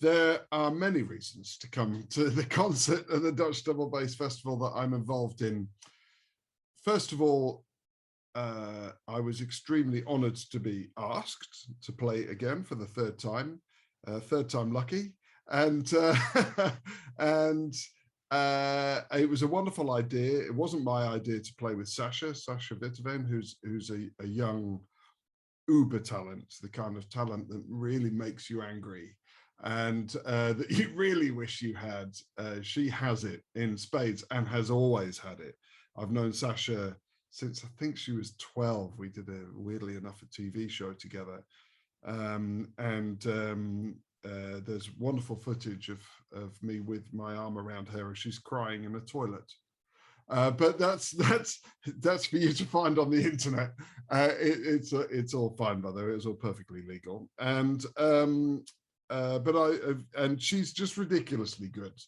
There are many reasons to come to the concert at the Dutch Double Bass Festival that I'm involved in. First of all, I was extremely honored to be asked to play again for the third time lucky. And and it was a wonderful idea. It wasn't my idea to play with Sasha Witteveen, who's a young uber talent, the kind of talent that really makes you angry and that you really wish you had. She has it in spades and has always had it. I've known Sasha since I think she was 12. We did weirdly enough, a TV show together. There's wonderful footage of me with my arm around her as she's crying in a toilet. But that's for you to find on the internet. It's all fine, by the way. It's all perfectly legal. And she's just ridiculously good.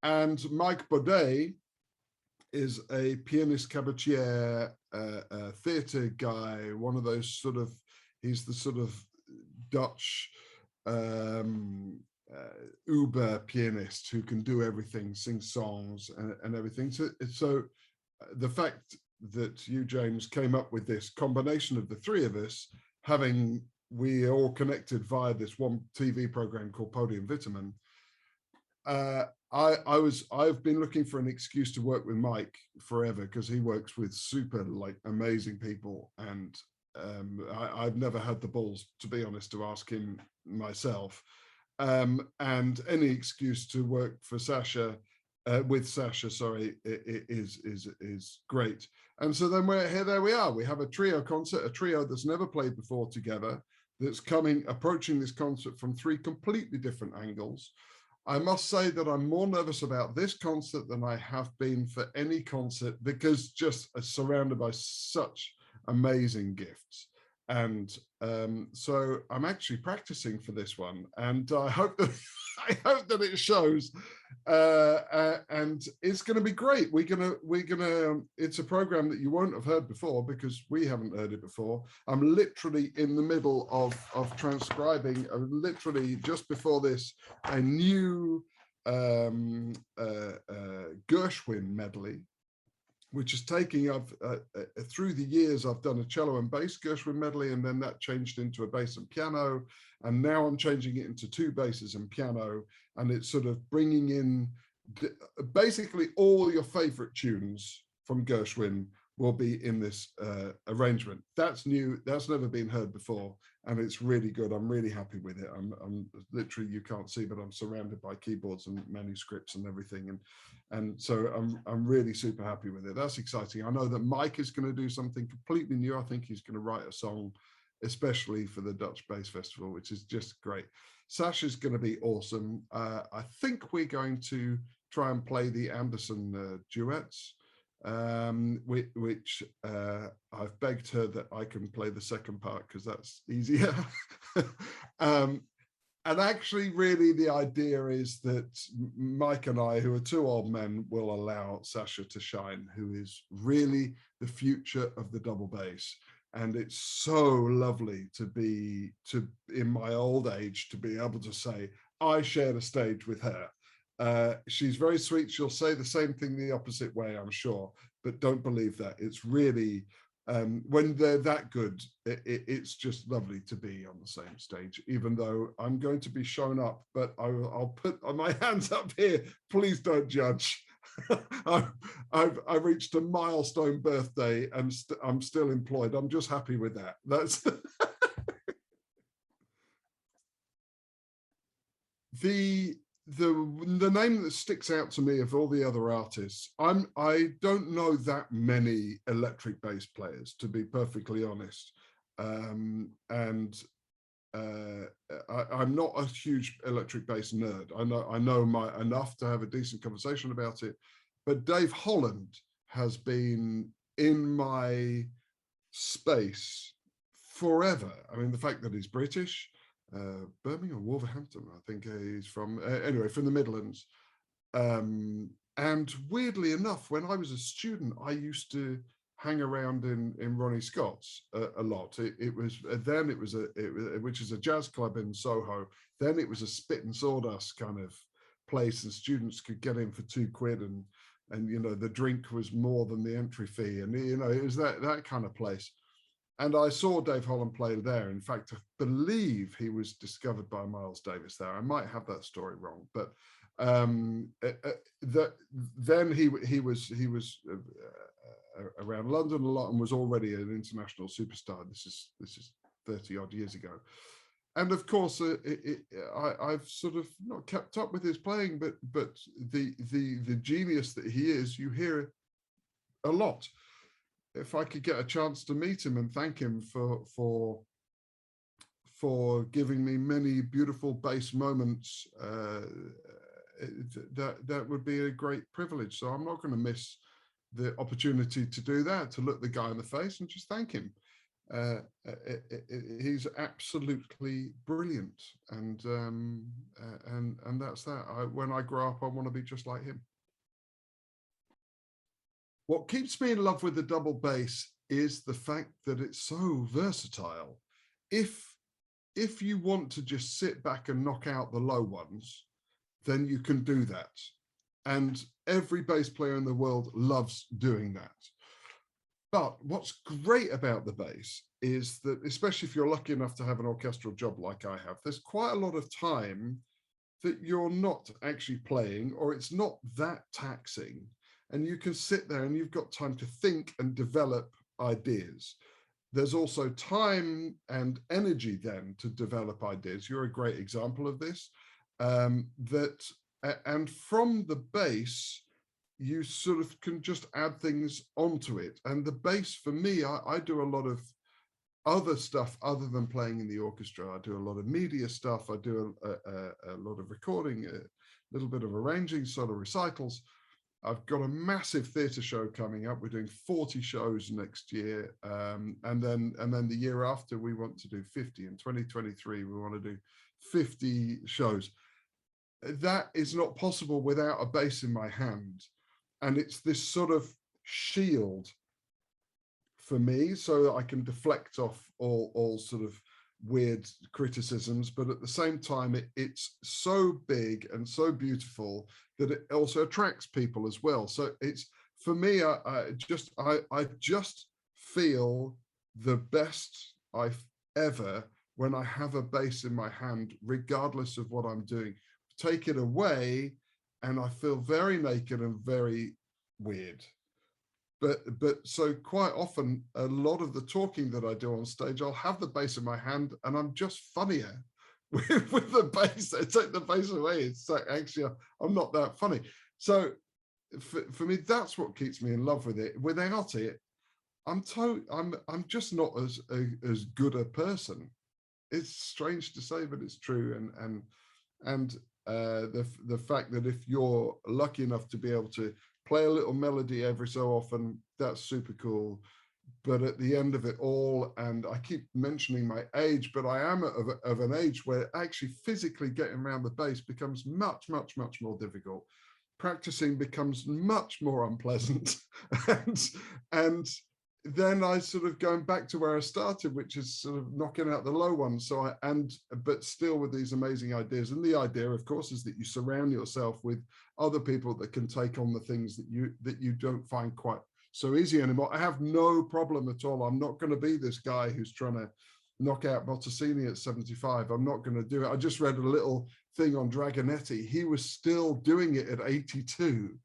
And Mike Baudet is a pianist cabaretier, theatre guy, one of those sort of, he's the sort of Dutch uber pianist who can do everything, sing songs and everything. So the fact that you, James, came up with this combination of the three of us, we all connected via this one TV program called Podium Vitamin. I've been looking for an excuse to work with Mike forever, because he works with super amazing people, and I've never had the balls, to be honest, to ask him myself. And any excuse to work for Sasha, with Sasha, sorry, is great. And so then there we are. We have a trio concert, a trio that's never played before together, that's approaching this concert from three completely different angles. I must say that I'm more nervous about this concert than I have been for any concert, because just surrounded by such amazing gifts. And so I'm actually practicing for this one, and I hope that it shows. And it's going to be great. It's a program that you won't have heard before, because we haven't heard it before. I'm literally in the middle of transcribing, literally just before this, a new Gershwin medley, which is taking, through the years, I've done a cello and bass Gershwin medley, and then that changed into a bass and piano. And now I'm changing it into two basses and piano. And it's sort of bringing in basically all your favorite tunes from Gershwin will be in this arrangement. That's new, that's never been heard before. And it's really good. I'm really happy with it. I'm literally, you can't see, but I'm surrounded by keyboards and manuscripts and everything. And so I'm really super happy with it. That's exciting. I know that Mike is going to do something completely new. I think he's going to write a song especially for the Dutch Bass Festival, which is just great. Sasha's going to be awesome. I think we're going to try and play the Anderson duets, which I've begged her that I can play the second part because that's easier. And actually, really, the idea is that Mike and I, who are two old men, will allow Sasha to shine, who is really the future of the double bass. And it's so lovely to be, in my old age, to be able to say, I shared a stage with her. She's very sweet. She'll say the same thing the opposite way, I'm sure, but don't believe that. It's really, when they're that good, it's just lovely to be on the same stage, even though I'm going to be shown up, but I'll put my hands up here. Please don't judge. I've reached a milestone birthday and I'm still employed. I'm just happy with that. That's the name that sticks out to me of all the other artists. I don't know that many electric bass players, to be perfectly honest, and I'm not a huge electric bass nerd. I know enough to have a decent conversation about it, but Dave Holland has been in my space forever. I mean, the fact that he's British, Birmingham or Wolverhampton, I think he's from, anyway, from the Midlands. And weirdly enough, when I was a student, I used to hang around in Ronnie Scott's a lot. It was then it was which is a jazz club in Soho. Then it was a spit and sawdust kind of place, and students could get in for £2, and you know, the drink was more than the entry fee, and you know, it was that kind of place. And I saw Dave Holland play there. In fact, I believe he was discovered by Miles Davis there. I might have that story wrong, but then he was around London a lot and was already an international superstar. This is 30 odd years ago. And of course, I've sort of not kept up with his playing, but the genius that he is, you hear a lot. If I could get a chance to meet him and thank him for giving me many beautiful bass moments, that would be a great privilege. So I'm not going to miss the opportunity to do that, to look the guy in the face and just thank him. He's absolutely brilliant, and that's that. When I grow up, I want to be just like him. What keeps me in love with the double bass is the fact that it's so versatile. If you want to just sit back and knock out the low ones, then you can do that. And every bass player in the world loves doing that. But what's great about the bass is that, especially if you're lucky enough to have an orchestral job like I have, there's quite a lot of time that you're not actually playing, or it's not that taxing. And you can sit there and you've got time to think and develop ideas. There's also time and energy then to develop ideas. You're a great example of this. And from the bass, you sort of can just add things onto it. And the bass, for me, I do a lot of other stuff other than playing in the orchestra. I do a lot of media stuff. I do a lot of recording, a little bit of arranging, sort of recitals. I've got a massive theatre show coming up. We're doing 40 shows next year. And then the year after, we want to do 50. In 2023, we want to do 50 shows. That is not possible without a bass in my hand. And it's this sort of shield for me, so that I can deflect off all sort of weird criticisms, but at the same time, it's so big and so beautiful that it also attracts people as well. So it's, for me, I just feel the best I've ever when I have a bass in my hand, regardless of what I'm doing. Take it away and I feel very naked and very weird. But so quite often, a lot of the talking that I do on stage, I'll have the bass in my hand and I'm just funnier with the bass. I take the bass away. It's like, actually, I'm not that funny. So for me, that's what keeps me in love with it. Without it, I'm just not as good a person. It's strange to say, but it's true. And the fact that if you're lucky enough to be able to play a little melody every so often, that's super cool. But at the end of it all, and I keep mentioning my age, but I am of an age where actually physically getting around the bass becomes much, much, much more difficult. Practicing becomes much more unpleasant. and then I sort of going back to where I started, which is sort of knocking out the low ones. So but still with these amazing ideas. And the idea, of course, is that you surround yourself with other people that can take on the things that you don't find quite so easy anymore. I have no problem at all. I'm not going to be this guy who's trying to knock out Bottesini at 75. I'm not going to do it. I just read a little thing on Dragonetti. He was still doing it at 82.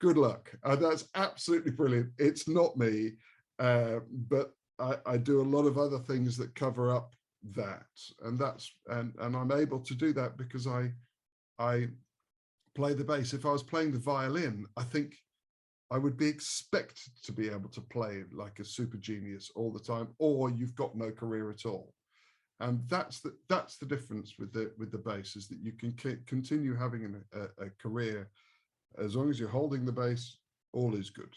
Good luck. That's absolutely brilliant. It's not me, but I do a lot of other things that cover up that, and I'm able to do that because I play the bass. If I was playing the violin, I think I would be expected to be able to play like a super genius all the time, or you've got no career at all. And that's the difference with the bass, is that you can continue having a career. As long as you're holding the bass, all is good.